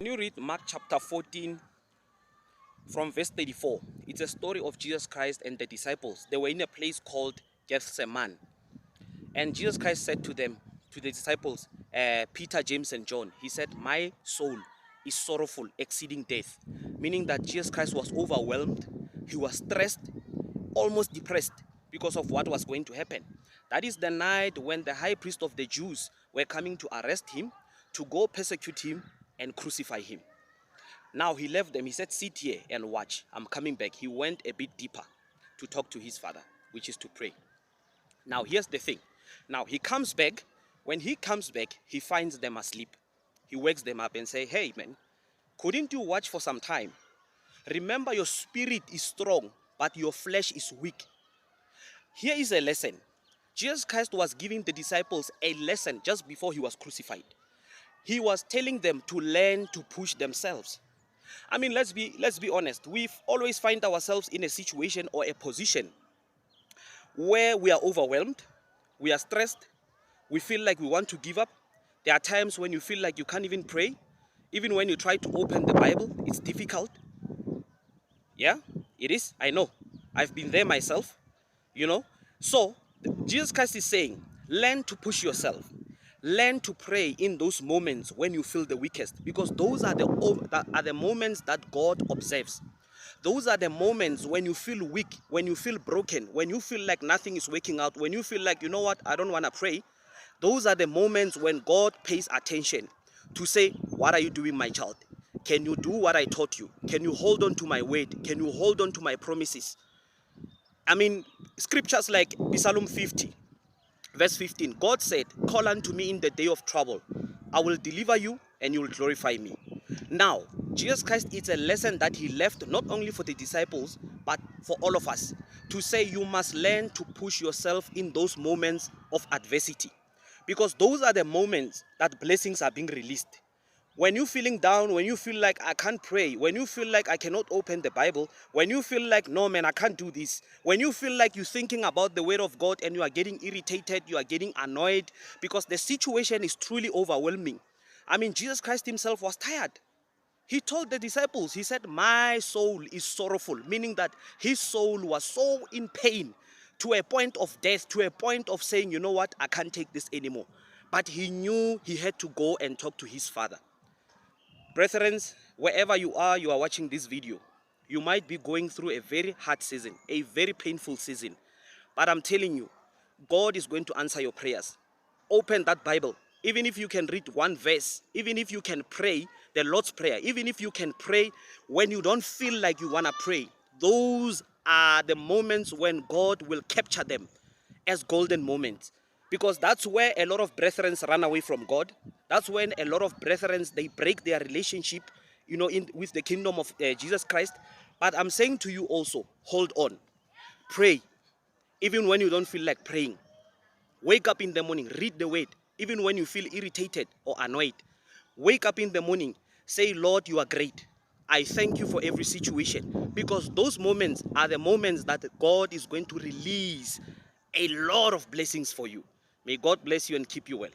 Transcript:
When you read Mark chapter 14 from verse 34, it's a story of Jesus Christ and the disciples. They were in a place called Gethsemane. And Jesus Christ said to them, to the disciples, Peter, James, and John, he said, my soul is sorrowful, exceeding death. Meaning that Jesus Christ was overwhelmed, he was stressed, almost depressed because of what was going to happen. That is the night when the high priest of the Jews were coming to arrest him, to go persecute him and crucify him. Now he left them. He said, sit here and watch. I'm coming back. He went a bit deeper to talk to his father, which is to pray. Now here's the thing. Now he comes back. When he comes back, he finds them asleep. He wakes them up and say, hey man, couldn't you watch for some time? Remember, your spirit is strong, but your flesh is weak. Here is a lesson. Jesus Christ was giving the disciples a lesson just before he was crucified. He was telling them to learn to push themselves. I mean, let's be honest. We always find ourselves in a situation or a position where we are overwhelmed, we are stressed, we feel like we want to give up. There are times when you feel like you can't even pray. Even when you try to open the Bible, it's difficult. Yeah, it is. I know. I've been there myself, you know. So, Jesus Christ is saying, learn to push yourself. Learn to pray in those moments when you feel the weakest, because those are the moments that God observes. Those are the moments when you feel weak, when you feel broken, when you feel like nothing is working out, when you feel like, you know what, I don't want to pray. Those are the moments when God pays attention to say, what are you doing, my child? Can you do what I taught you? Can you hold on to my word? Can you hold on to my promises? I mean, scriptures like Psalm 50. Verse 15, God said, call unto me in the day of trouble. I will deliver you and you will glorify me. Now, Jesus Christ, it's a lesson that he left not only for the disciples, but for all of us. To say you must learn to push yourself in those moments of adversity. Because those are the moments that blessings are being released. When you're feeling down, when you feel like I can't pray, when you feel like I cannot open the Bible, when you feel like, no man, I can't do this, when you feel like you're thinking about the word of God and you are getting irritated, you are getting annoyed because the situation is truly overwhelming. I mean, Jesus Christ himself was tired. He told the disciples, he said, my soul is sorrowful, meaning that his soul was so in pain to a point of death, to a point of saying, you know what, I can't take this anymore. But he knew he had to go and talk to his father. Brethren, wherever you are watching this video, you might be going through a very hard season, a very painful season. But I'm telling you, God is going to answer your prayers. Open that Bible. Even if you can read one verse, even if you can pray the Lord's Prayer, even if you can pray when you don't feel like you want to pray, those are the moments when God will capture them as golden moments. Because that's where a lot of brethren run away from God. That's when a lot of brethren, they break their relationship, you know, with the kingdom of Jesus Christ. But I'm saying to you also, hold on. Pray. Even when you don't feel like praying. Wake up in the morning, read the word. Even when you feel irritated or annoyed. Wake up in the morning, say, Lord, you are great. I thank you for every situation. Because those moments are the moments that God is going to release a lot of blessings for you. May God bless you and keep you well.